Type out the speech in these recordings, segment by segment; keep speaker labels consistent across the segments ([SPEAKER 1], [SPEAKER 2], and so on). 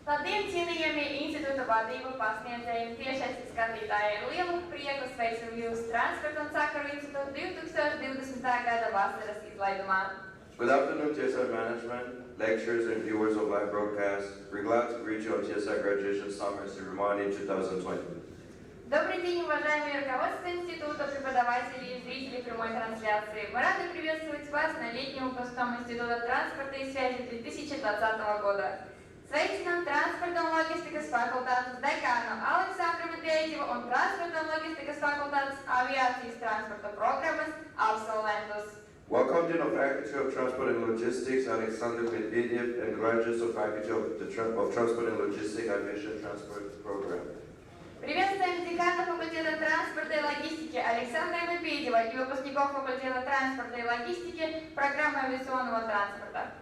[SPEAKER 1] Labdien, cienījamie institūta vadību pasniedzēji, tiešais skatītāji, ar lielu prieku sveicam jūs Transporta un sakaru institūta 2020. gada vasaras izlaidumā.
[SPEAKER 2] Good afternoon, TSI management, lecturers and viewers of live broadcast. We're glad to greet you on TSI graduation summer ceremony 2020.
[SPEAKER 1] Добрый день, уважаемые руководство института, преподаватели и зрители прямой трансляции. Мы рады приветствовать вас на летнем выпускном Института транспорта и связи 2020 года. Sveicinām transporta un loģistikas fakultātes dekānu Aleksandru Medveģevu un transporta un loģistikas fakultātes aviācijas transporta programmas absolventus.
[SPEAKER 2] Welcome to the Faculty of Transport and Logistics, Alexander Medvedev, and graduates of Faculty of Transport and Logistics Aviation Transport Program.
[SPEAKER 1] Приветствуем декана факультета транспорта и логистики Александра Медведева и выпускников факультета транспорта и логистики программы авиационного транспорта.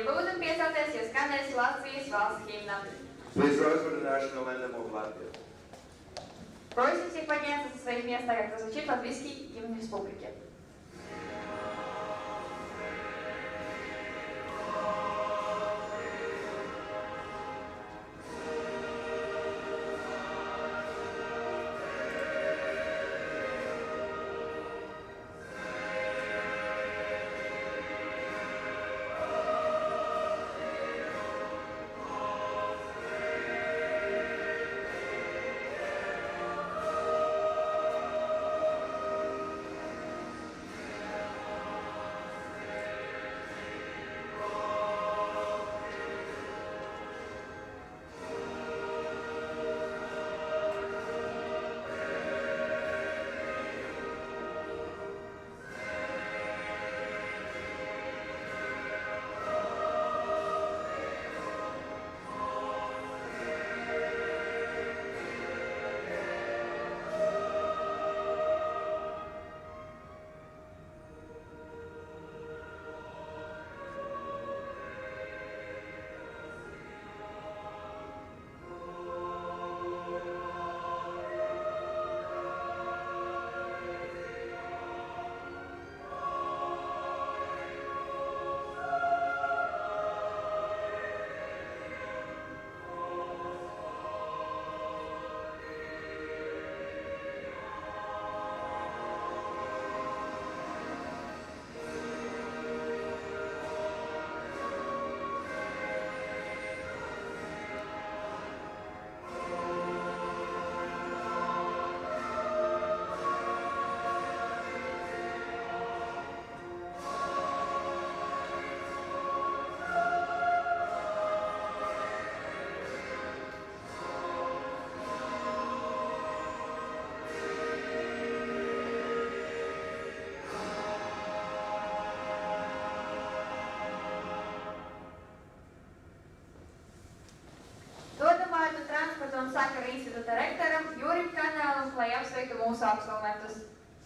[SPEAKER 1] Lūdzam piecelties, jo skanēs Latvijas valsts himna.
[SPEAKER 2] Please rise for the national anthem of Latvia.
[SPEAKER 1] Просим всех подняться со своих мест, как прозвучит латвийский гимн республики.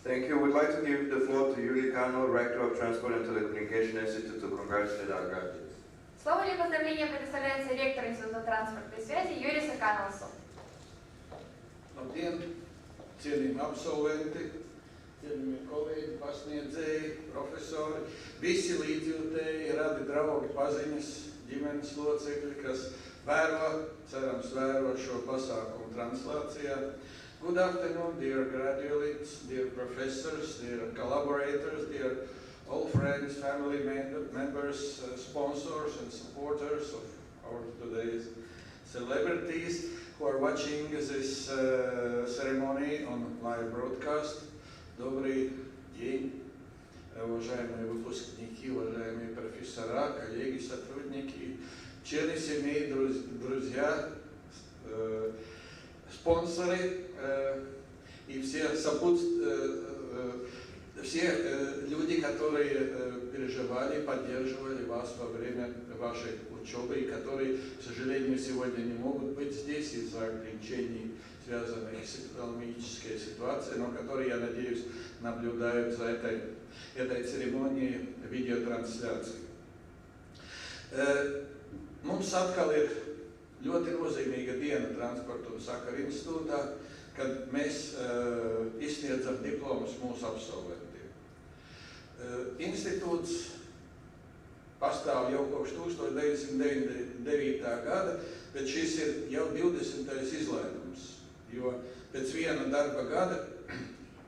[SPEAKER 2] Thank you. We'd like to give the floor to Yuri Kano, Rector of Transport and Telecommunication Institute, to congratulate our graduates.
[SPEAKER 1] Слово для поздравления предоставляется ректору Института транспорта и связи Юрию Саканову.
[SPEAKER 3] Labdien, cienījami absolventi, cienījami kolēģi, pasniedzēji, profesori, visi līdzjūtēji, radi draugi, paziņas, ģimenes locekļi, kas cerams vēro šo pasākumu translācijā. Good afternoon, dear graduates, dear professors, dear collaborators, dear all friends, family members, sponsors and supporters of our today's celebrities who are watching this ceremony on live broadcast. Добрый день. уважаемые выпускники, уважаемые профессора, коллеги, сотрудники, члены семей, друзья, спонсоры и все люди, которые переживали, поддерживали вас во время вашей учебы и которые, к сожалению, сегодня не могут быть здесь из-за ограничений, связанных с экономической ситуацией, но которые, я надеюсь, наблюдают за этой церемонией видеотрансляции. Mums atkal ir ļoti nozīmīga diena Transporta un sakaru institūtā, kad mēs izsniedzam diplomus mūsu absolventiem. Institūts pastāv jau kopš 1999. Gada, bet šis ir jau 20. izlaidums, jo pēc viena darba gada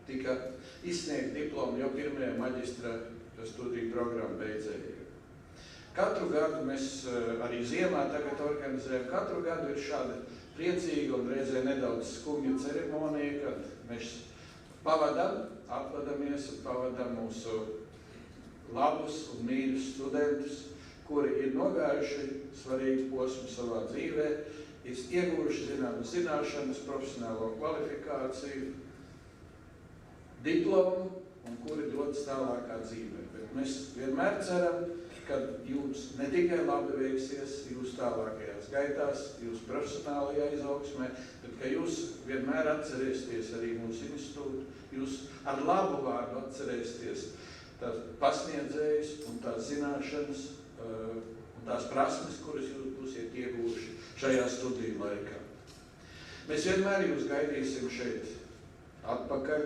[SPEAKER 3] tika izsniegt diplomu jau pirmajā maģistra studiju programmu beidzējiem. Katru gadu mēs arī ziemā tagad organizējam, katru gadu ir šāda priecīga un reizē nedaudz skumja ceremonija, kad mēs atvadamies un pavadam mūsu labus un mīļus studentus, kuri ir nogājuši svarīgu posmu savā dzīvē, ir ieguvuši zināšanas, profesionālo kvalifikāciju, diplomu un kuri dodas tālākā dzīvē. Bet mēs vienmēr ceram, ka jums ne tikai labi veiksies jūsu tālākajās gaitās, jūsu profesionālajā izaugsmē, bet ka jūs vienmēr atcerēsieties arī mūsu institūtu, jūs ar labu vārdu atcerēsieties tās pasniedzējas un tās zināšanas un tās prasmes, kuras jūs būsiet ieguvuši šajā studiju laikā. Mēs vienmēr jūs gaidīsim šeit atpakaļ,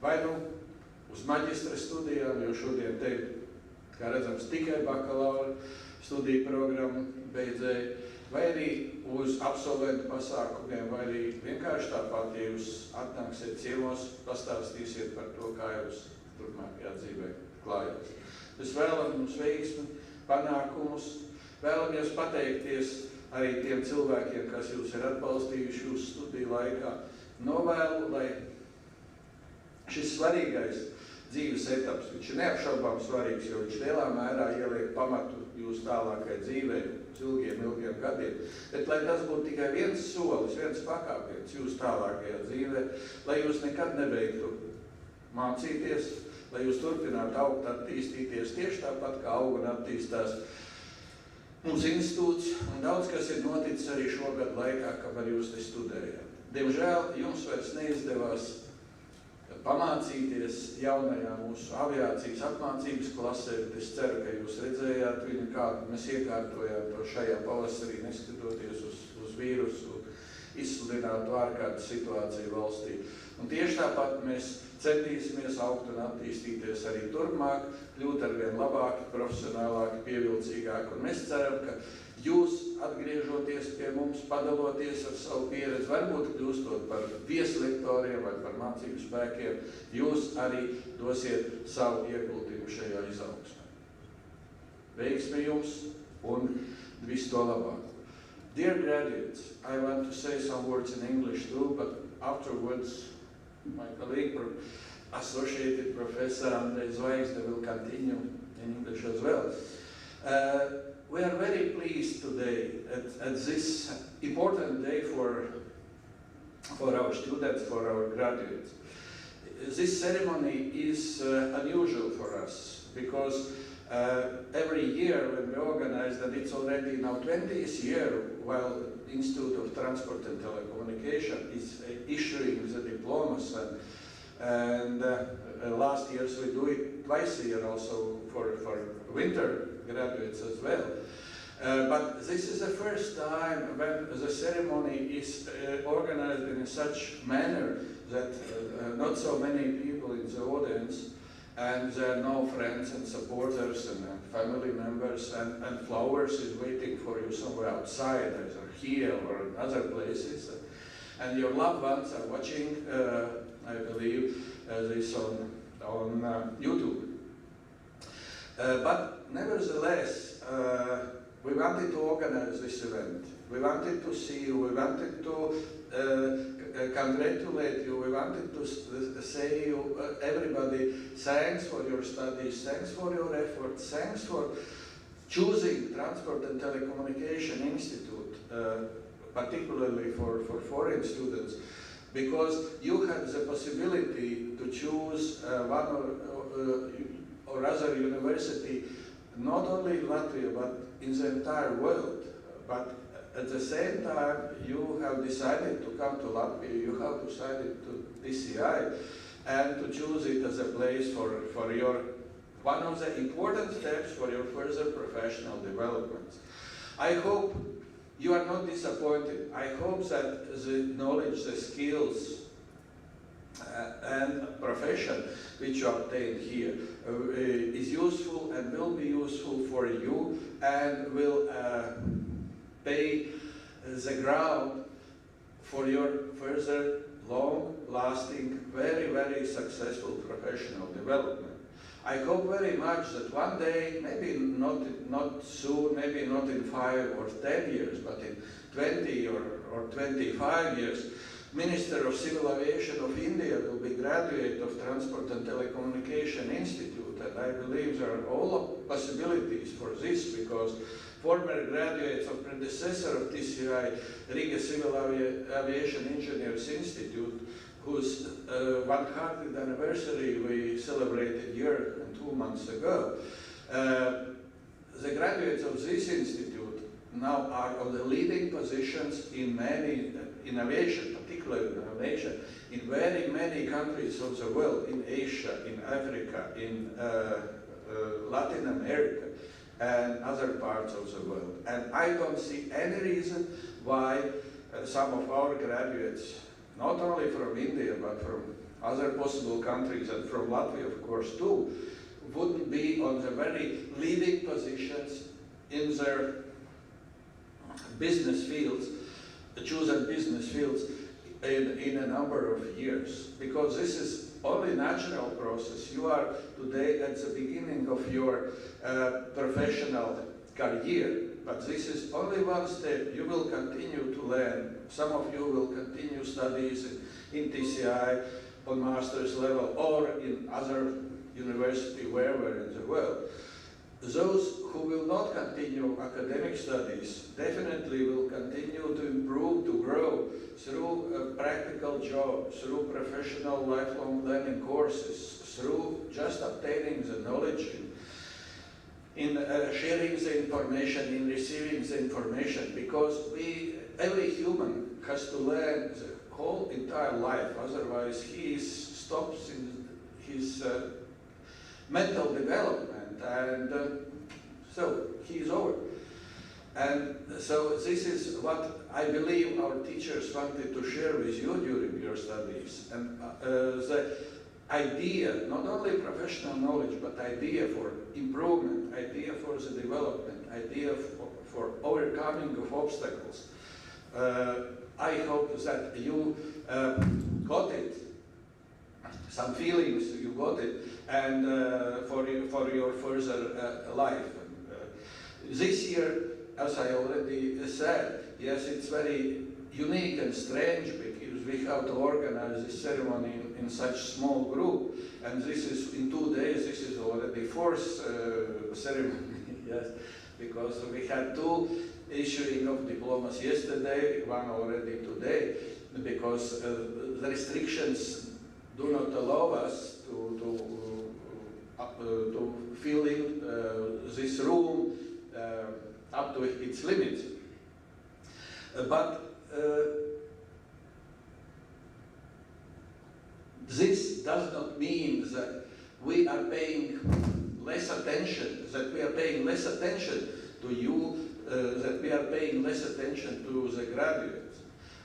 [SPEAKER 3] vai nu uz maģistra studijām, jo šodien te ir, kā redzams, tikai bakalaura studiju programmu beidzēji, vai arī uz absolventu pasākumiem, vai arī vienkārši tāpat, ja jūs atnāksiet ciemos, pastāstīsiet par to, kā jūs turpmākajā dzīvē klājās. Mēs vēlam jums veiksmi, panākumus, vēlamies pateikties arī tiem cilvēkiem, kas jūs ir atbalstījuši jūsu studiju laikā. Novēlu, lai šis svarīgais dzīves etaps, viņš ir neapšaubām svarīgs, jo viņš lielā mērā ieliek pamatu jūsu tālākai dzīvei, ilgiem gadiem. Bet lai tas būtu tikai viens solis, viens pakāpiens jūsu tālākajā dzīvē, lai jūs nekad nebeigtu mācīties, lai jūs turpinātu augt, attīstīties tieši tāpat, kā aug un attīstās mūsu institūts, un daudz kas ir noticis arī šogad laikā, kamēr jūs te studējāt. Diemžēl jums vairs neizdevās pamācīties jaunajā mūsu aviācijas apmācības klasē, bet es ceru, ka jūs redzējāt viņu, kādu mēs iekārtojām to šajā pavasarī, neskatoties uz vīrusu, izsludinātu ārkārtas situāciju valstī. Un tieši tāpat mēs centīsimies augt un attīstīties arī turpmāk, kļūt arvien labāki, profesionālāki, pievilcīgāki. Un mēs ceram, ka jūs, atgriežoties pie mums, padaloties ar savu pieredzi, varbūt kļūstot par vieslektoriem vai par mācību spēkiem, jūs arī dosiet savu ieguldījumu šajā izaugsmē. Veiksmi jums un visu to labāko. Dear graduates, I want to say some words in English too, but afterwards my colleague, Associated Professor Andrei Zvaigzne, will continue in English as well. We are very pleased today at this important day for our students, for our graduates. This ceremony is unusual for us because every year when we organize, and it's already now 20th year while Institute of Transport and Telecommunication is issuing the diplomas, and last years we do it twice a year also for winter graduates as well. But this is the first time when the ceremony is organized in such manner that not so many people in the audience, and there are no friends and supporters and family members, and flowers is waiting for you somewhere outside, either here or in other places. And your loved ones are watching, I believe, this on YouTube. But nevertheless, we wanted to organize this event. We wanted to see you, we wanted to congratulate you. We wanted to say you, everybody, thanks for your studies, thanks for your efforts, thanks for choosing Transport and Telecommunication Institute, particularly for foreign students, because you had the possibility to choose one or other university, not only in Latvia, but in the entire world. But at the same time, you have decided to come to Latvia, you have decided to DCI, and to choose it as a place for your, one of the important steps for your further professional development. I hope you are not disappointed. I hope that the knowledge, the skills, and profession which you obtain here is useful and will be useful for you and will pay the ground for your further long-lasting, very, very successful professional development. I hope very much that one day, maybe not soon, maybe not in 5 or 10 years, but in 20 or 25 years, Minister of Civil Aviation of India will be graduate of Transport and Telecommunication Institute, and I believe there are all possibilities for this, because former graduates of predecessor of TCI, Riga Civil Aviation Engineers Institute, whose 100th anniversary we celebrated a year and 2 months ago. The graduates of this institute now are on the leading positions in many innovation, particularly innovation, in very many countries of the world, in Asia, in Africa, in Latin America, and other parts of the world. And I don't see any reason why some of our graduates, not only from India, but from other possible countries, and from Latvia, of course, too, wouldn't be on the very leading positions in their business fields, chosen business fields, in a number of years. Because this is only natural process. You are today at the beginning of your professional career, but this is only one step. You will continue to learn. Some of you will continue studies in TCI on master's level or in other university, wherever in the world. Those who will not continue academic studies definitely will continue to improve, to grow through a practical job, through professional lifelong learning courses, through just obtaining the knowledge, in sharing the information, in receiving the information, because every human has to learn the whole entire life, otherwise he stops in his mental development, and so he is over. And so this is what I believe our teachers wanted to share with you during your studies. And the idea, not only professional knowledge, but idea for improvement, idea for the development, idea for overcoming of obstacles. I hope that you got it, some feelings you got it, and for your further life. This year, as I already said, yes, it's very unique and strange because we have to organize this ceremony in such small group, and this is in 2 days. This is already 4th ceremony, yes, because we had 2 issuing of diplomas yesterday, 1 already today, because the restrictions do not allow us to fill in this room up to its limits. But this does not mean that we are paying less attention, to you, that we are paying less attention to the graduates.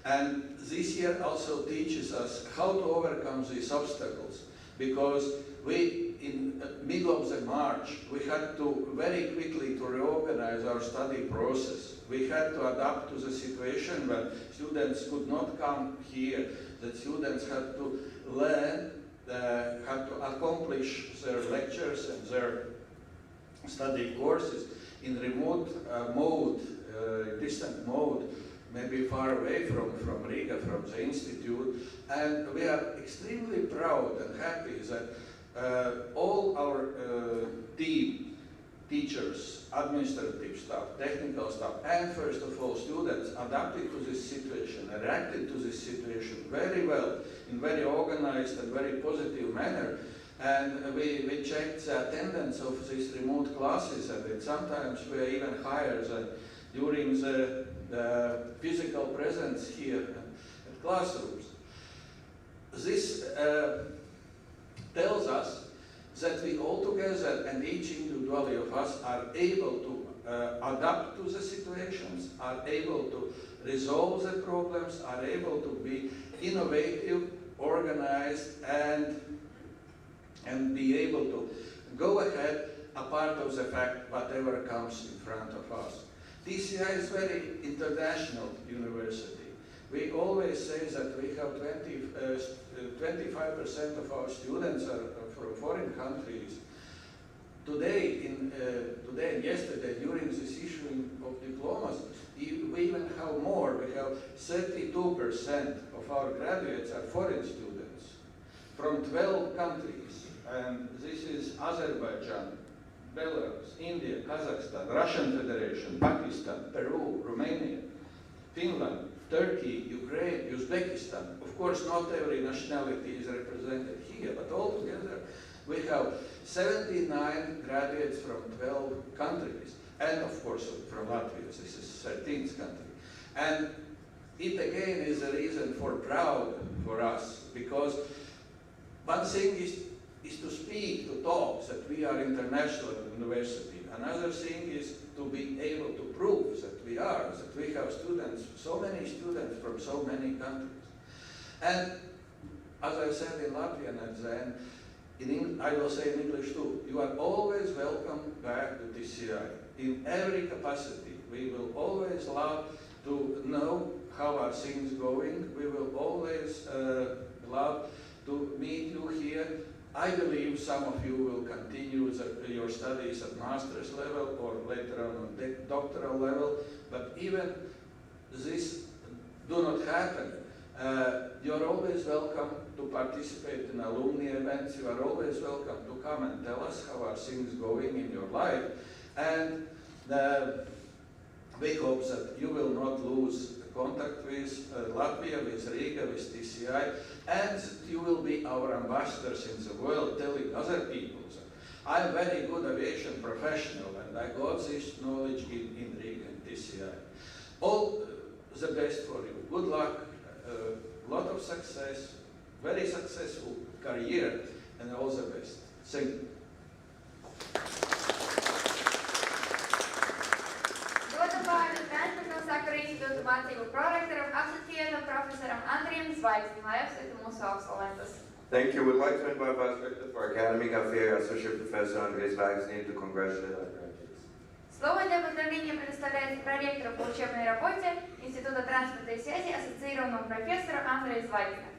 [SPEAKER 3] And this year also teaches us how to overcome these obstacles, because in the middle of the March, we had to very quickly to reorganize our study process. We had to adapt to the situation when students could not come here, that students had to learn, had to accomplish their lectures and their study courses in remote mode, distant mode, maybe far away from Riga, from the institute, and we are extremely proud and happy that all our team, teachers, administrative staff, technical staff, and first of all students adapted to this situation, reacted to this situation very well, in very organized and very positive manner. And we checked the attendance of these remote classes, and sometimes we are even higher than during the physical presence here at classrooms. This tells us that we all together and each individually of us are able to adapt to the situations, are able to resolve the problems, are able to be innovative, organized, and be able to go ahead apart of the fact whatever comes in front of us. TCI is very international university. We always say that we have 25% of our students are from foreign countries. Today and yesterday, during this issuing of diplomas, we even have more. We have 32% of our graduates are foreign students from 12 countries. And this is Azerbaijan, Belarus, India, Kazakhstan, Russian Federation, Pakistan, Peru, Romania, Finland, Turkey, Ukraine, Uzbekistan. Of course, not every nationality is represented here, but altogether we have 79 graduates from 12 countries, and of course from Latvia. This is 13th country. And it again is a reason for proud for us, because one thing is to speak, to talk that we are international university. Another thing is to be able to prove that we are, that we have students, so many students from so many countries. And as I said in Latvian at the end, I will say in English too, you are always welcome back to TCI in every capacity. We will always love to know how are things going. We will always love to meet you here. I believe some of you will continue your studies at master's level or later on doctoral level, but even this do not happen. You are always welcome to participate in alumni events. You are always welcome to come and tell us how are things going in your life. And we hope that you will not lose contact with Latvia, with Riga, with TCI, and you will be our ambassadors in the world, telling other people that I am a very good aviation professional and I got this knowledge in Riga and TCI. All the best for you. Good luck, a lot of success, very successful career, and all the best. Thank you.
[SPEAKER 1] Institūta mācību prorektoram, asociētam profesoram Andrijam Zvaigznim, lai apsveitu mūsu absolventus.
[SPEAKER 2] Thank you. We'd like to invite Vice Rector for Academic Affairs, Associate Professor Andrei Zvaigznin, to congratulate our graduates.
[SPEAKER 1] Слово для поздравления предоставляется проректору по учебной работе Института транспорта и связи, ассоциированному профессору Андрею Звайгзину.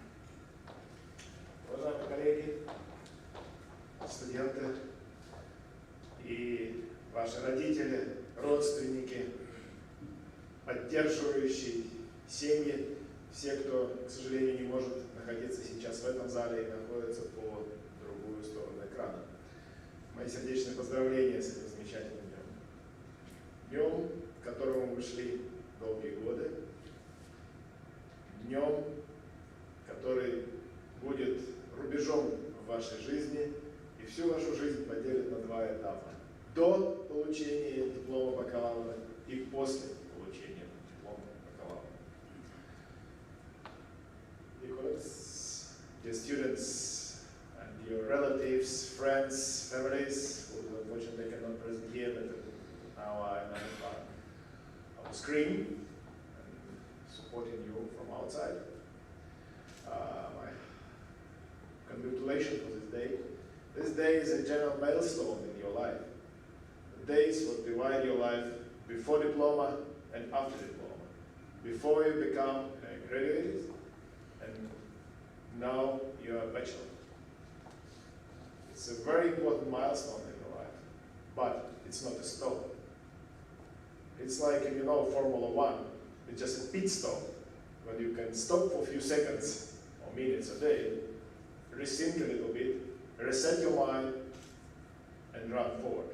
[SPEAKER 4] Уважаемые коллеги, студенты и ваши родители, родственники, поддерживающие семьи, все, кто, к сожалению, не может находиться сейчас в этом зале и находится по другую сторону экрана. Мои сердечные поздравления с этим замечательным днем. Днем, к которому мы шли долгие годы. Днем, который будет рубежом в вашей жизни и всю вашу жизнь поделит на два этапа. До получения диплома бакалавра и после получения диплома бакалавра. Because the students and your relatives, friends, families, who unfortunately cannot present here, but now I'm on the screen and supporting you from outside. My congratulations for this day. This day is a general milestone in your life. The days will divide your life before diploma and after diploma. Before you become a graduate, and now you are a bachelor. It's a very important milestone in your life, but it's not a stone. It's like, you know, Formula 1. It's just a pit stop, when you can stop for a few seconds or minutes a day, rethink a little bit, reset your mind, and run forward.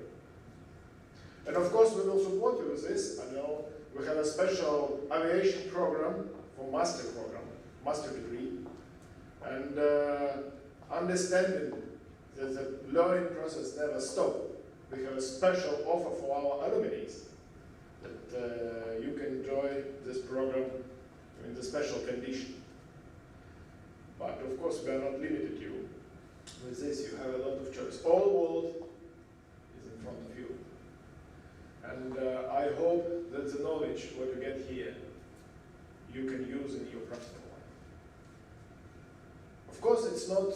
[SPEAKER 4] And of course, we will support you with this. I know we have a special aviation program for master degree, and understanding that the learning process never stops. We have a special offer for our alumni that you can enjoy this program in the special condition. But of course, we are not limited you. With this, you have a lot of choice. All world is in front of you. And I hope that the knowledge what you get here, you can use in your practical life. Of course, it's not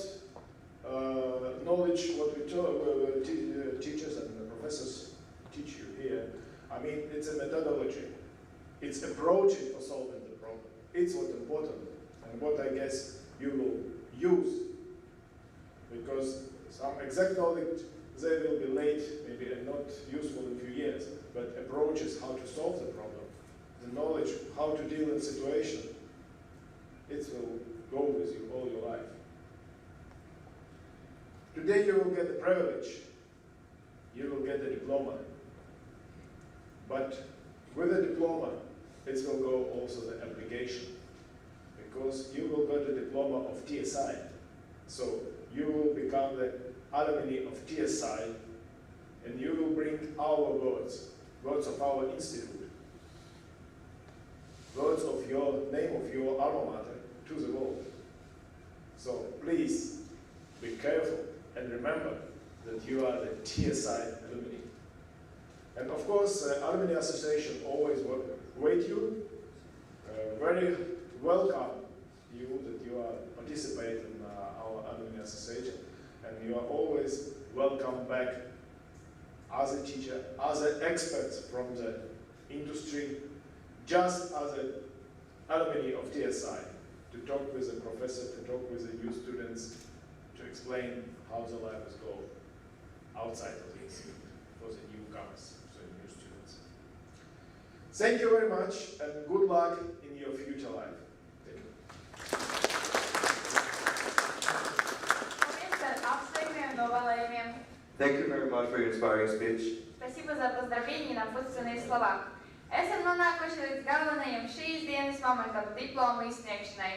[SPEAKER 4] knowledge what we teachers and professors teach you here. I mean, it's a methodology. It's approaching for solving the problem. It's what's important, and what I guess you will use. Because some exact knowledge, they will be late, maybe, and not useful in a few years. But approaches how to solve the problem, the knowledge how to deal with situation, it will go with you all your life. Today you will get the privilege, you will get the diploma. But with the diploma, it will go also the application, because you will get the diploma of TSI. So you will become the alumni of TSI, and you will bring our words of our institute, words of your name of your alma mater to the world. So please be careful and remember that you are the TSI alumni. And of course, Alumni Association always wait you, very welcome you that you are participating in our Alumni Association, and you are always welcome back as a teacher, as an expert from the industry, just as an alumni of TSI, to talk with the professor, to talk with the new students, to explain how the life is going outside of the institute for the newcomers, for the new students. Thank you very much, and good luck in your future life. Thank you.
[SPEAKER 2] Thank you very much for your inspiring speech.
[SPEAKER 1] Спасибо за поздравления и напутственные слова. Esam nonākuši līdz galvenajam šīs dienas momentam diplomu izsniegšanai.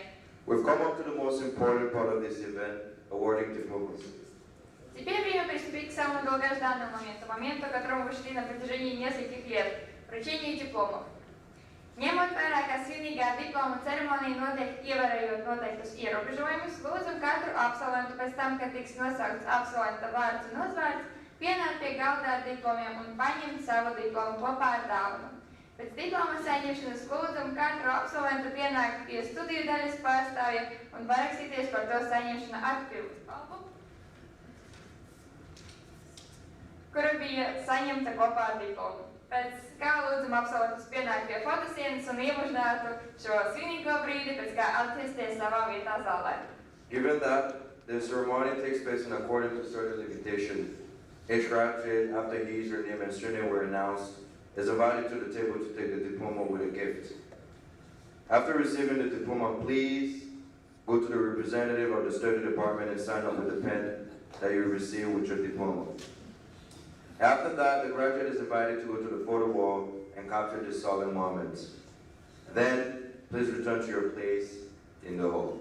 [SPEAKER 2] We've come up to the most important part of this event, awarding diplomas.
[SPEAKER 1] Теперь время приступить к самому долгожданному моменту, к которому вы шли на протяжении нескольких лет – вручению дипломов. Ņemot vērā, ka svinīgā diplomu ceremonija notiek ievērojot noteiktus ierobežojumus, lūdzam katru absolventu pēc tam, kad tiks nosaukts absolventa vārds un uzvārds, pienākt pie galda ar diplomiem un paņemt savu diplomu kopā ar dāvanu. Pēc diploma saņemšanas lūdzam katru absolventu pienākt pie studiju daļas pārstāvja un parakstīties par to saņemšanu ar pilnspalvu, kura bija saņemta kopā ar diplomu. Pēc kā lūdzam absolventus pienākt pie fotosienas un iemužinātu šo svinīgo brīdi, pēc kā atgriezties savā vietā zālē.
[SPEAKER 2] Given that the ceremony takes place in accordance to certain limitations, each graduate, after his or her name and surname were announced, is invited to the table to take the diploma with a gift. After receiving the diploma, please go to the representative of the study department and sign up with the pen that you received with your diploma. After that, the graduate is invited to go to the photo wall and capture this solemn moment. Then, please return to your place in the hall.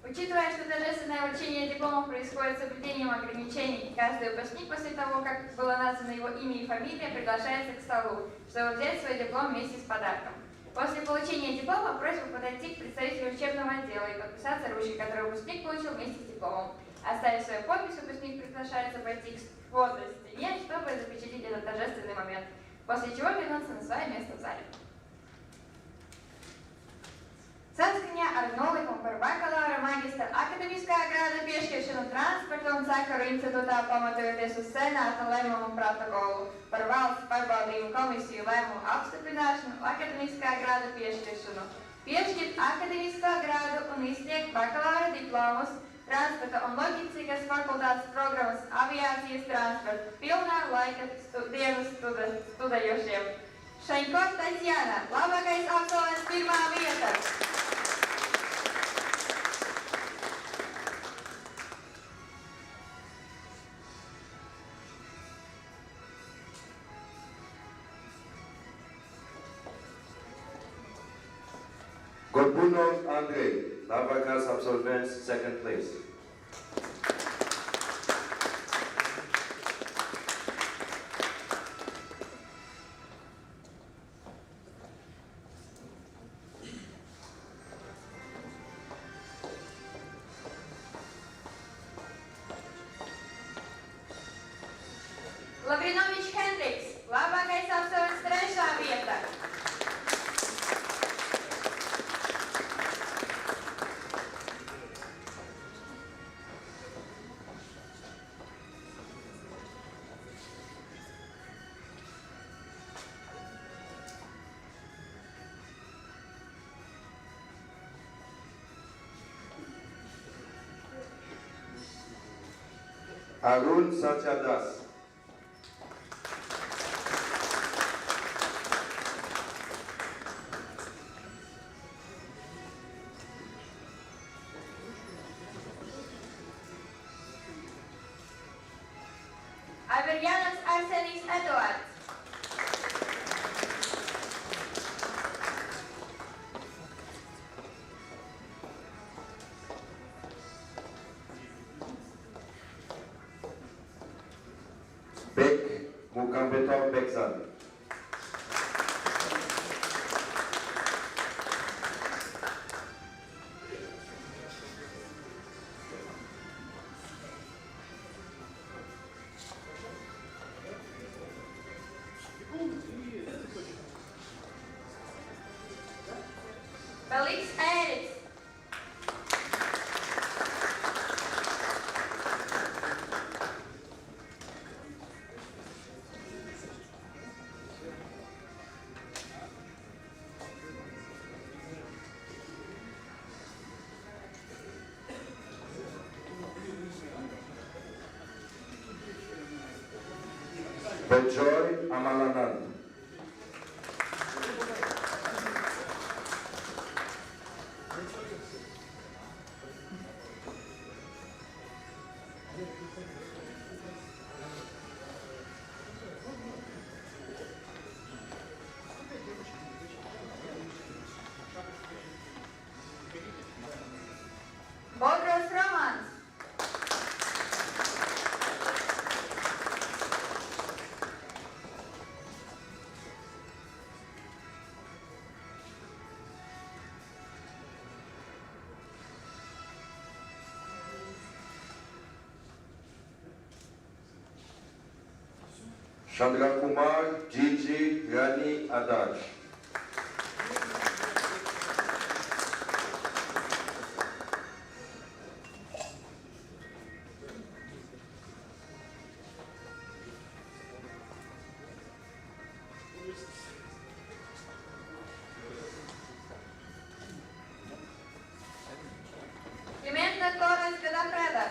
[SPEAKER 1] Учитывая, что торжественное вручение дипломов происходит с соблюдением ограничений, каждый выпускник после того, как было названо его имя и фамилия, приглашается к столу, чтобы взять свой диплом вместе с подарком. После получения диплома просьба подойти к представителю учебного отдела и подписаться ручкой, которую выпускник получил вместе с дипломом. Оставив свою подпись, выпускник приглашается пойти к фото стене, чтобы запечатлеть этот торжественный момент, после чего вернуться на свое место в зале. Saskaņā ar nolikumu par bakalaura maģistra akademiskā grāda piešķiršanu transporta un sakaru institūtā pamatojoties uz senāta lēmumu protokolu par valsts pārbaudījumu komisiju lēmumu apstiprināšanu akademiskā grāda piešķiršanu, piešķirt akademisko grādu un izsniegt bakalaura diplomus transporta un loģistikas fakultātes programmas aviācijas transporta pilnā laika dienas studējošiem. Šaņko Tatjana, labākais absolvents 1. vieta.
[SPEAKER 2] Gorbunov Andrei, labākais absolvents 2nd place.
[SPEAKER 1] Lavrinovičs Hendriks, labākais absolvents 3. vieta.
[SPEAKER 2] Arun Satyadas.
[SPEAKER 1] Averjanas Arsenijs Eduards.
[SPEAKER 2] Bek Mukambetov Beksan.
[SPEAKER 1] Felix Ēriks.
[SPEAKER 2] Bejoy Amalanand.
[SPEAKER 1] Bodros Romans.
[SPEAKER 2] Chandra Kumar Gigi Rani Adaj.
[SPEAKER 1] Pimenta Torres Gadafreda.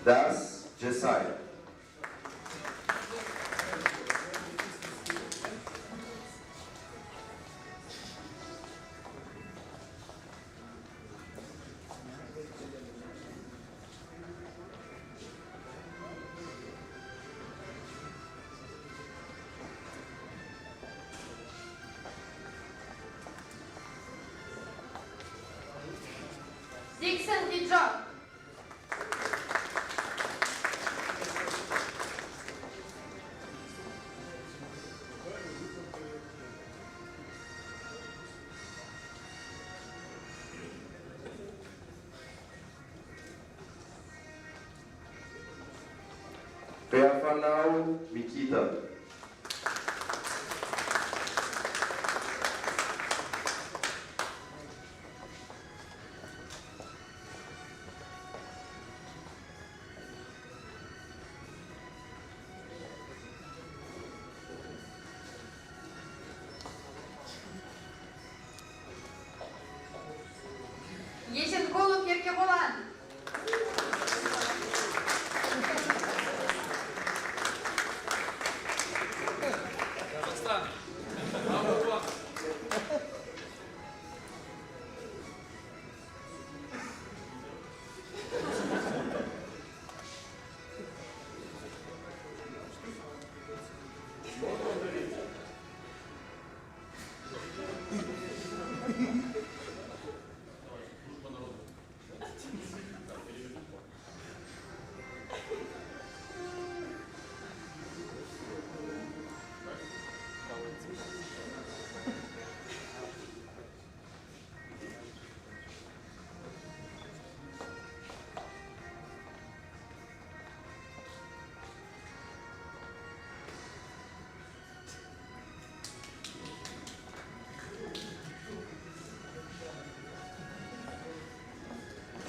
[SPEAKER 2] Das Jesiah.
[SPEAKER 1] Dixon Dijon.
[SPEAKER 2] Perfanau Mikita.
[SPEAKER 1] Кебулан.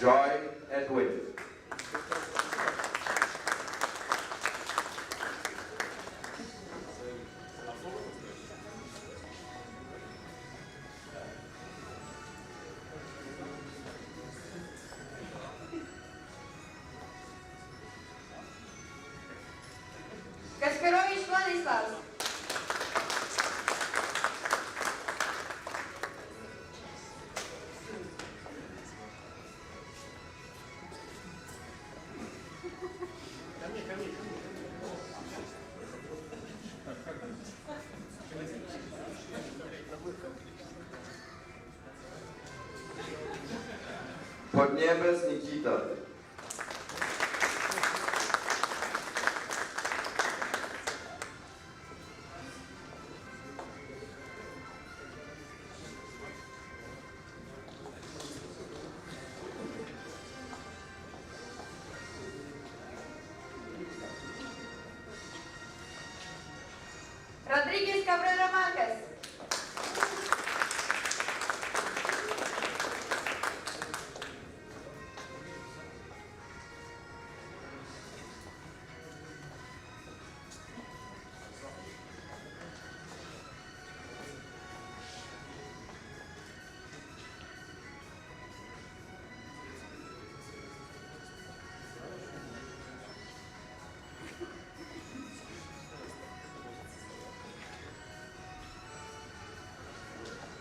[SPEAKER 2] Joy Edwin.
[SPEAKER 1] Каспирович Владислав.
[SPEAKER 2] Podniemes Nikita.
[SPEAKER 1] Rodríguez Cabrera Márquez.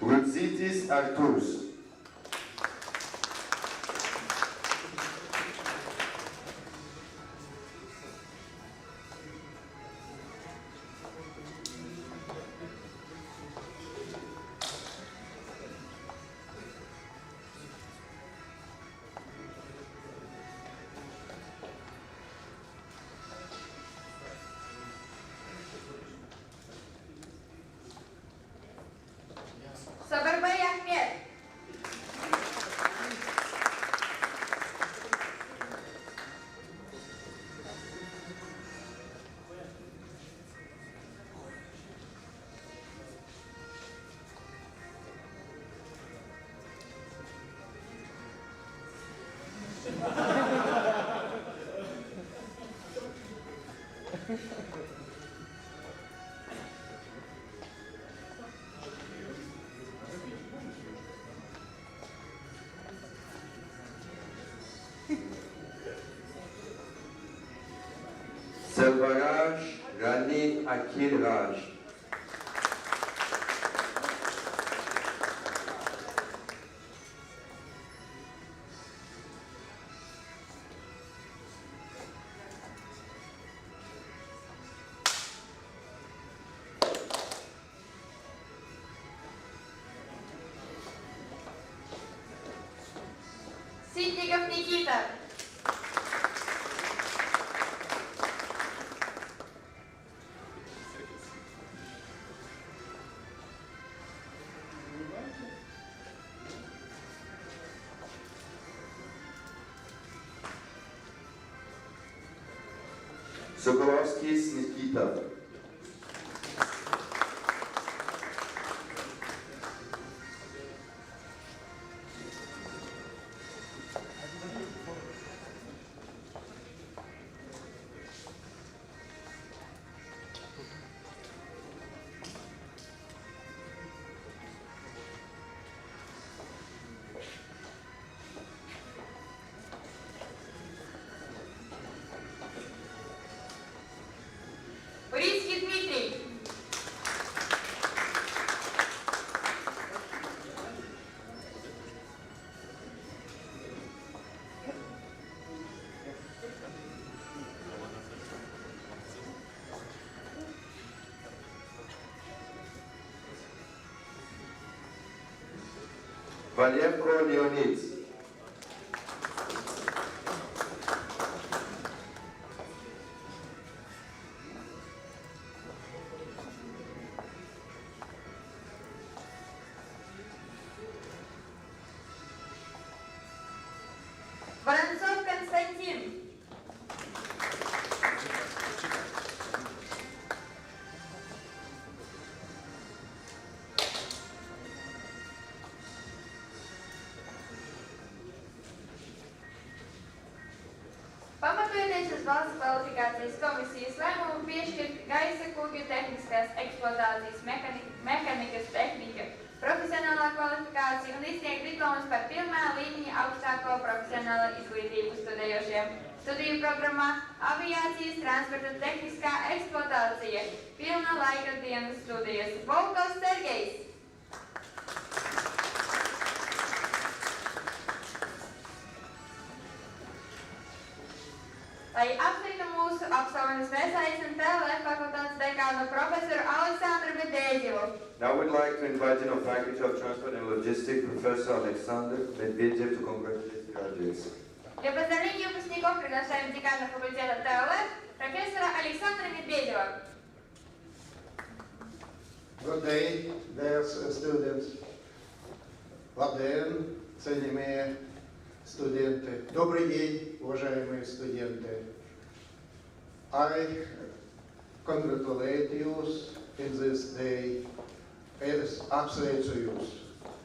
[SPEAKER 2] Rudzitis Arturs.
[SPEAKER 1] Сабарбай Ахмед.
[SPEAKER 2] Selvaraj Rani Akil Raj.
[SPEAKER 1] Ситников Никита.
[SPEAKER 2] Sokolovskis Nikita. Vanevko Leonid.
[SPEAKER 1] Воронцов Константин. Pamatojoties uz valsts kvalifikācijas komisijas lēmumu piešķirt gaisa kūģu tehniskās eksploatācijas mehanikas tehnika, profesionālā kvalifikācija un izsniegt diplomus par pirmā līmeņa augstāko profesionālo izglītību studējošiem. Studiju programmā aviācijas transporta tehniskā eksploatācija, pilna laika dienas studijas. Volkovs Sergejs. Lai apsveiktu mūsu absolventus, mēs aicinām TLF fakultātes dekānu profesoru Aleksandru Medvedjevu.
[SPEAKER 2] Now we'd like to invite in our Faculty of Transport and Logistics Professor Alexander Medvedyev to congratulate the graduates.
[SPEAKER 1] Для поздравления выпускников приглашаем декана факультета ТЛФ профессора Александра Медведева.
[SPEAKER 5] Good day, dear students. Labdien, cienījamie студенты. Добрый день, уважаемые студенты. I congratulate you in this day. Apsveicu jūs.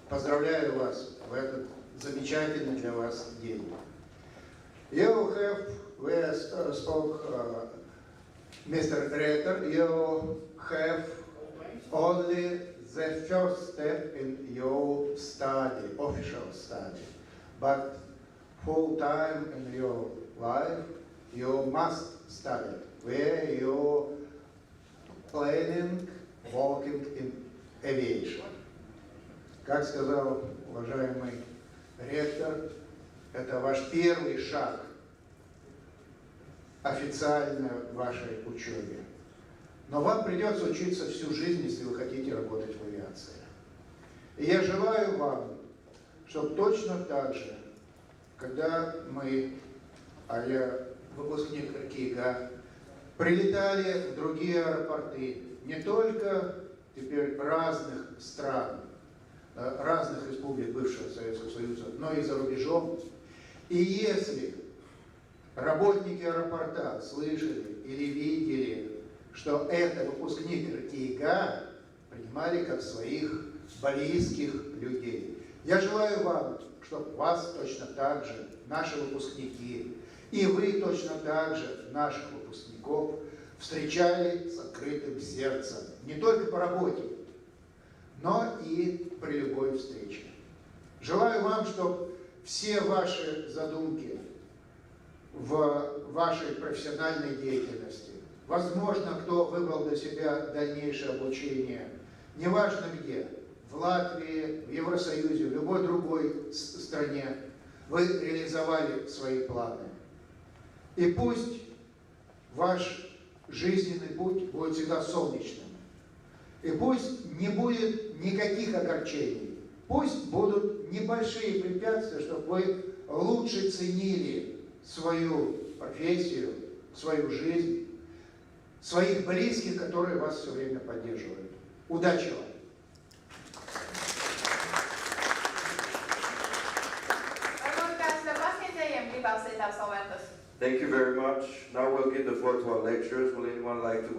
[SPEAKER 5] Поздравляю вас в этот замечательный для вас день. You have, we spoke, Mr. Rector, you have only the first step in your study, official study. But full time in your life, you must study where you planning working in aviation. Как сказал уважаемый ректор, это ваш первый шаг официально в вашей учебе. Но вам придется учиться всю жизнь, если вы хотите работать в авиации. И я желаю вам, чтобы точно так же, когда мы, а я выпускник РКИГа, прилетали в другие аэропорты, не только теперь разных стран, разных республик бывшего Советского Союза, но и за рубежом. И если работники аэропорта слышали или видели, что это выпускник РКИГа, принимали как своих близких людей. Я желаю вам, чтобы вас точно так же, наши выпускники, и вы точно так же, наших выпускников, встречали с открытым сердцем. Не только по работе, но и при любой встрече. Желаю вам, чтобы все ваши задумки в вашей профессиональной деятельности, возможно, кто выбрал для себя дальнейшее обучение, неважно где, в Латвии, в Евросоюзе, в любой другой стране, вы реализовали свои планы. И пусть ваш жизненный путь будет всегда солнечным. И пусть не будет никаких огорчений. Пусть будут небольшие препятствия, чтобы вы лучше ценили свою профессию, свою жизнь, своих близких, которые вас все время поддерживают. Удачи вам!
[SPEAKER 2] Thank you very much. Now we'll give the floor to our lecturers. Will anyone like to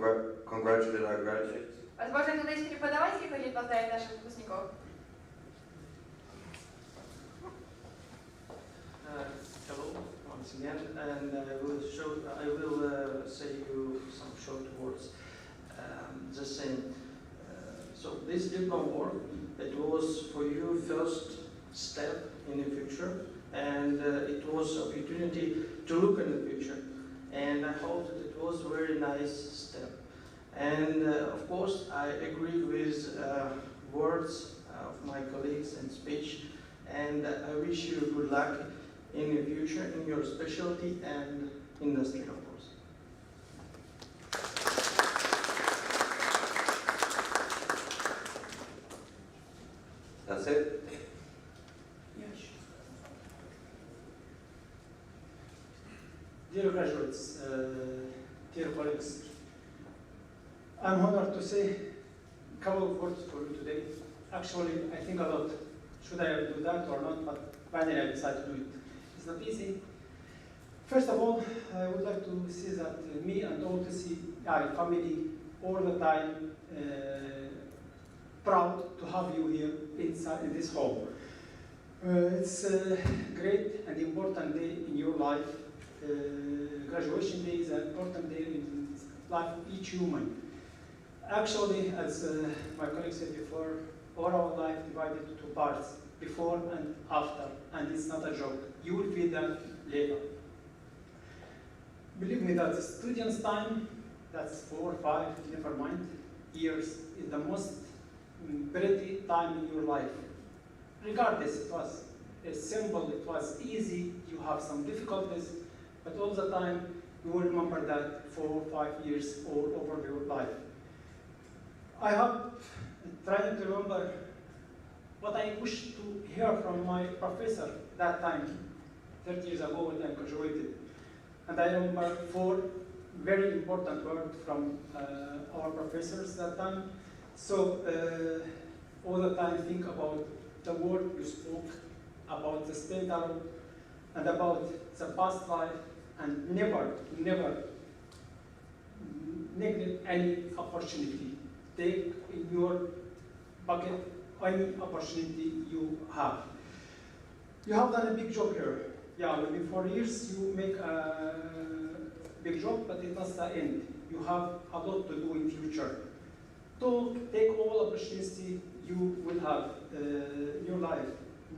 [SPEAKER 2] congratulate our graduates?
[SPEAKER 1] Возможно, кто-то из преподавателей хочет поздравить наших выпускников.
[SPEAKER 6] Hello, once again, and I will say you some short words. The same. So this diploma work, it was for you first step in the future, and it was opportunity to look in the future. And I hope that it was a very nice step. And of course, I agree with words of my colleagues and speech, and I wish you good luck in the future, in your specialty and industry, of course.
[SPEAKER 2] That's it?
[SPEAKER 7] Dear graduates, dear colleagues, I'm honored to say a couple of words for you today. Actually, I think a lot. Should I do that or not? But finally, I decided to do it. It's not easy. First of all, I would like to say that me and all the CI family all the time proud to have you here inside in this home. It's a great and important day in your life. Graduation day is an important day in the life of each human. Actually, as my colleague said before, all our life divided into two parts, before and after, and it's not a joke. You will feel that later. Believe me that the student's time, that's 4, 5, never mind, years, is the most pretty time in your life. Regardless, it was simple, it was easy, you have some difficulties, but all the time you will remember that 4, 5 years all over your life. I have tried to remember what I wish to hear from my professor that time, 30 years ago when I graduated. And I remember 4 very important words from our professors that time. So all the time think about the word you spoke, about the spendal, and about the past life, and never neglect any opportunity. Take in your bucket any opportunity you have. You have done a big job here. Yeah, within 4 years you make a big job, but it's not the end. You have a lot to do in future. To take all opportunity you will have in your life.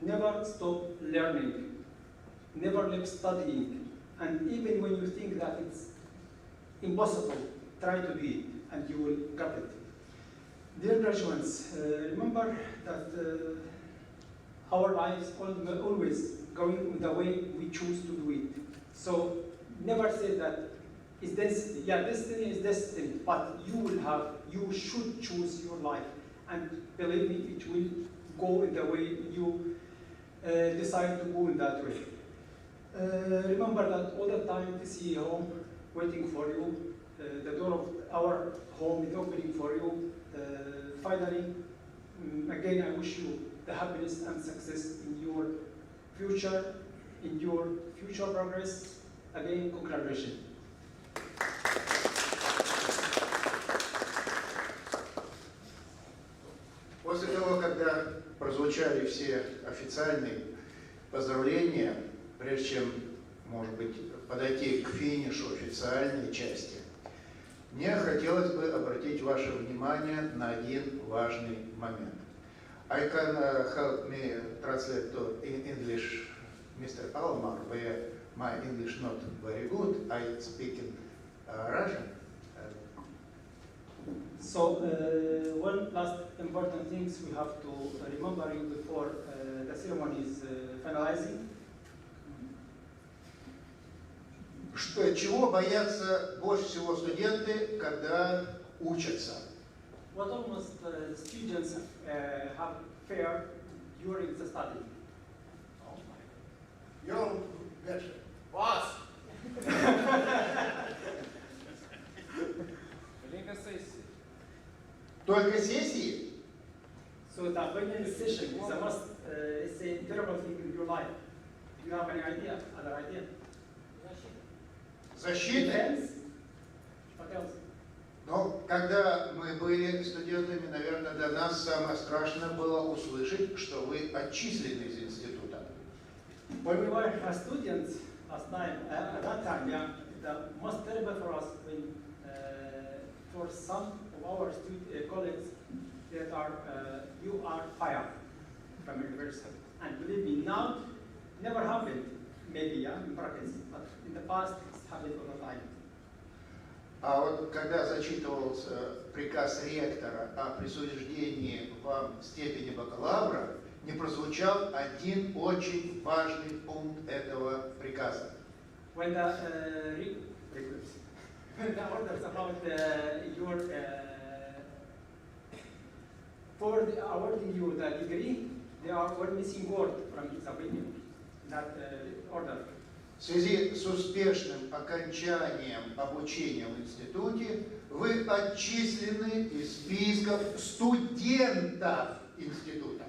[SPEAKER 7] Never stop learning. Never stop studying. And even when you think that it's impossible, try to do it, and you will get it. Dear graduates, remember that our lives always going the way we choose to do it. So never say that it's destiny. Yeah, destiny is destiny, but you should choose your life. And believe me, it will go in the way you decide to go in that way. Remember that all the time to see home waiting for you. The door of our home is opening for you. Finally, again, I wish you the happiness and success in your future, progress. Again, congratulations.
[SPEAKER 5] После того, когда прозвучали все официальные поздравления, прежде чем, может быть, подойти к финишу официальной части, мне хотелось бы обратить ваше внимание на один важный момент. I can help me translate to in English, Mr. Almar, where my English not very good. I speak in Russian.
[SPEAKER 7] So one last important things we have to remember you before the ceremony is finalizing.
[SPEAKER 5] Чего боятся больше всего студенты, когда учатся?
[SPEAKER 7] What almost students have fear during the study?
[SPEAKER 5] Йоу, Геша.
[SPEAKER 3] Вас!
[SPEAKER 5] Только сессии?
[SPEAKER 7] So the opinion session is a must. It's a terrible thing in your life. Do you have any idea? Other idea?
[SPEAKER 5] Защиты?
[SPEAKER 7] Defense? What else?
[SPEAKER 5] Но когда мы были студентами, наверное, для нас самое страшное было услышать, что вы отчислены из института.
[SPEAKER 7] When we were students last time, at that time, yeah, the most terrible for us when for some of our colleagues that are you are fired from university. And believe me, now never happened. Maybe, yeah, in practice, but in the past it's happened all the time.
[SPEAKER 5] А вот когда зачитывался приказ ректора о присуждении вам степени бакалавра, не прозвучал один очень важный пункт этого приказа.
[SPEAKER 7] When the when the orders about your for awarding you the degree, there are one missing word from his opinion, that order.
[SPEAKER 5] В связи с успешным окончанием обучения в институте вы отчислены из списков студентов института.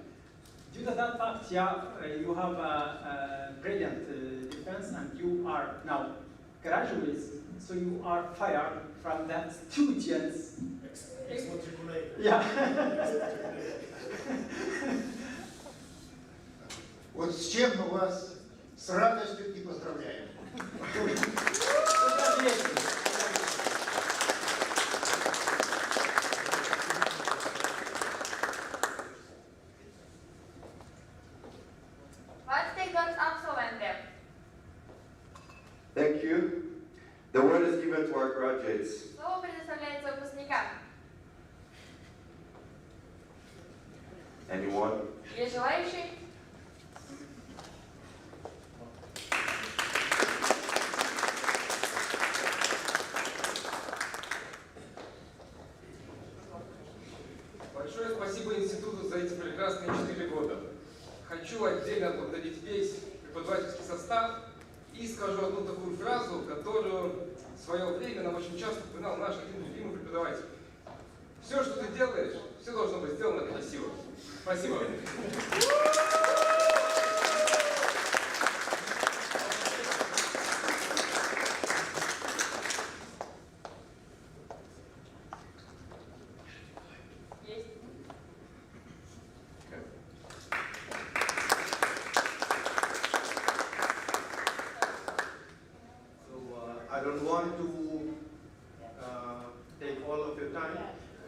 [SPEAKER 7] Due to that fact, you have a brilliant defense and you are now graduates, so you are fired from the students. Yeah.
[SPEAKER 5] Вот с чем мы вас с радостью и поздравляем.
[SPEAKER 2] Thank you. The word is given to our graduates.
[SPEAKER 1] Слово предоставляется выпускникам.
[SPEAKER 2] Anyone?
[SPEAKER 1] Есть желающие?
[SPEAKER 8] Большое спасибо институту за эти прекрасные 4 года. Хочу отдельно поблагодарить весь преподавательский состав и скажу одну такую фразу, которую в свое время нам очень часто упоминал наш один любимый преподаватель. Все, что ты делаешь, все должно быть сделано красиво. Спасибо.
[SPEAKER 9] I don't want to take all of your time.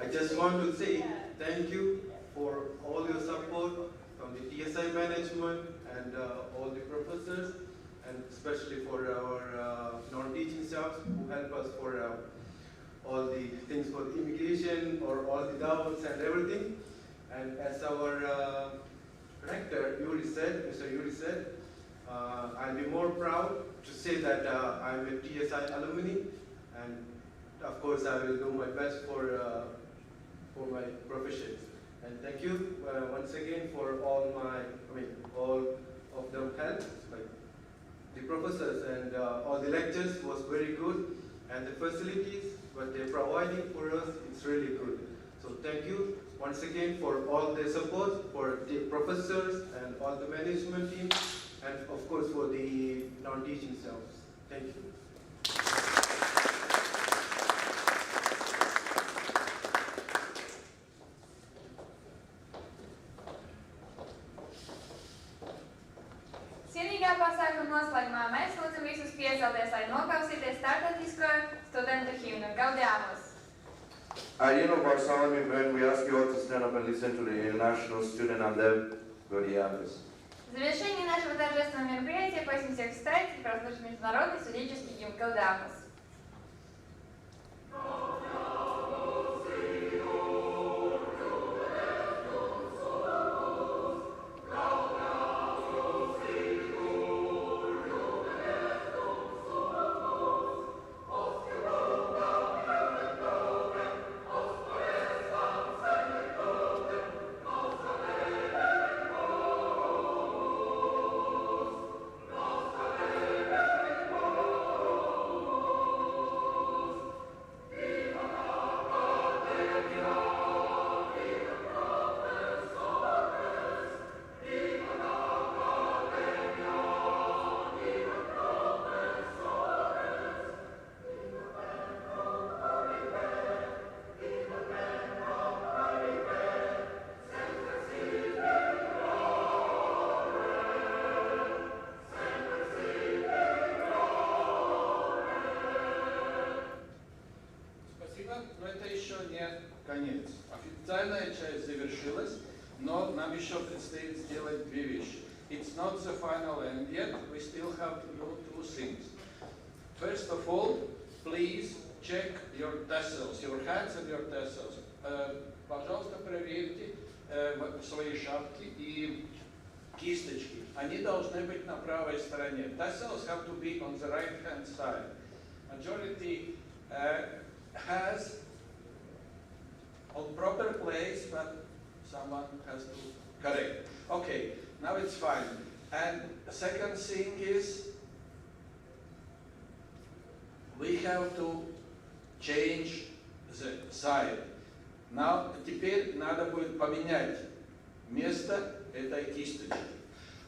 [SPEAKER 9] I just want to say thank you for all your support from the TSI management and all the professors, and especially for our non-teaching staff who help us for all the things for immigration or all the doubts and everything. And as our rector, Mr. Yuri said, I'll be more proud to say that I'm a TSI alumni, and of course I will do my best for my profession. And thank you once again for all of them help. Like the professors and all the lectures was very good, and the facilities what they're providing for us, it's really good. So thank you once again for all the support for the professors and all the management team, and of course for the non-teaching staff. Thank you.
[SPEAKER 1] Svinīgā pasākuma noslēgumā mēs lūdzam visus piecelties, lai noklausīties starptautisko studentu himnu Gaudeamus.
[SPEAKER 2] At the end of our solemn event, we ask you all to stand up and listen to the international student anthem, Gaudeamus.
[SPEAKER 1] В завершении нашего торжественного мероприятия просим всех встать и прослушать международный студенческий гимн Гауdeamus.
[SPEAKER 3] Но это еще не конец. Официальная часть завершилась, но нам еще предстоит сделать две вещи. It's not the final end yet, we still have to do two things. First of all, please check your tassels, your hats and your tassels. Пожалуйста, проверьте свои шапки и кисточки. Они должны быть на правой стороне. Tassels have to be on the right hand side. Majority has on proper place, but someone has to correct. Okay, now it's fine. And the second thing is, we have to change the side. Now, теперь надо будет поменять место этой кисточки.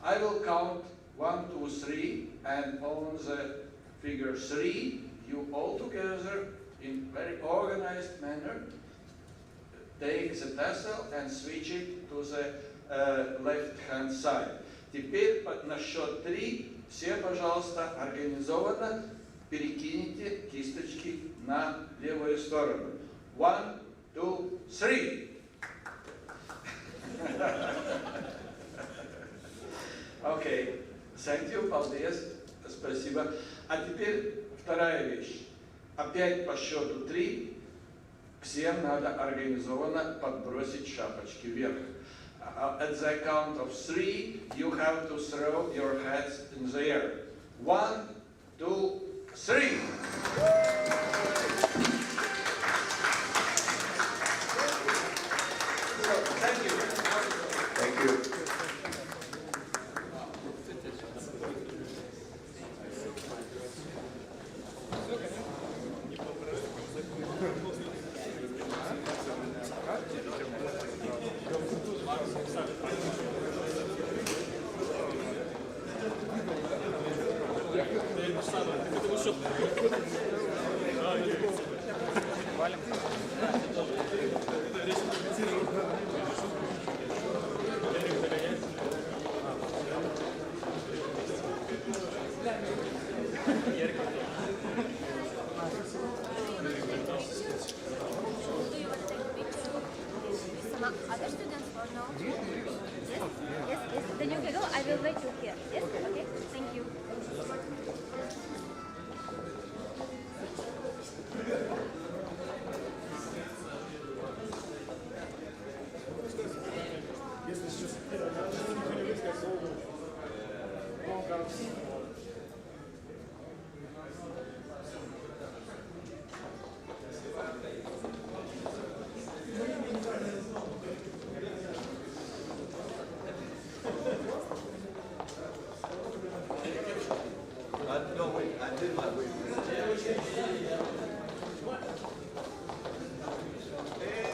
[SPEAKER 3] I will count 1, 2, 3, and on the figure 3, you all together, in very organized manner, take the tassel and switch it to the left-hand side. Теперь на счет 3 все, пожалуйста, организованно перекиньте кисточки на левую сторону. 1, 2, 3. Окей, thank you, paldies, спасибо. А теперь вторая вещь. Опять по счету 3 всем надо организованно подбросить шапочки вверх. At the count of 3, you have to throw your hats in the air. 1, 2, 3. So, thank you.
[SPEAKER 2] Thank you.
[SPEAKER 10] Other students or no? Yes? Yes, yes. Then you can go. I will wait you here. Yes? Okay. Thank you.
[SPEAKER 9] No, wait, I did my way. Hey,